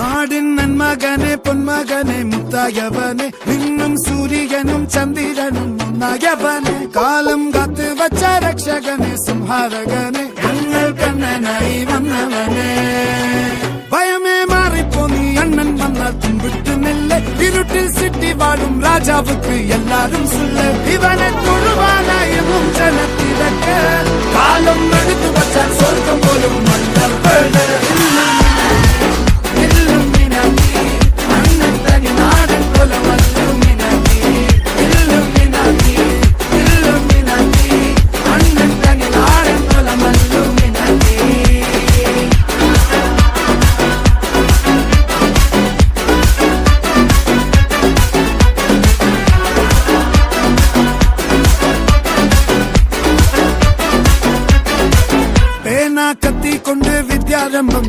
നാടിൻ നന്മകനെ പൊന്മകനെ മുത്തായവനെ നിന്നും സൂര്യനും ചന്ദ്രനും ഒന്നായവനെ കാലം കാത്ത് വച്ച രക്ഷകനെ സംഹാരകനെ ഞങ്ങൾ കണ്ണനായി വന്നവനെ ഭയമേ മാറിപ്പോ നീ അണ്ണൻ വന്നാൽ തുമ്പിട്ടുന്നില്ല ഇരുട്ടിൽ സിറ്റി വാടും രാജാവുക്ക് എല്ലാരും സുല്ല ഇവനെ തൊഴുവാനായും ജനത്തിരക്ക് കാലം എടുത്തു വച്ചാൽ സ്വർഗം പോലും മണ്ണർപ്പേട് കത്തിക്കൊണ്ട് വിദ്യാരംഭം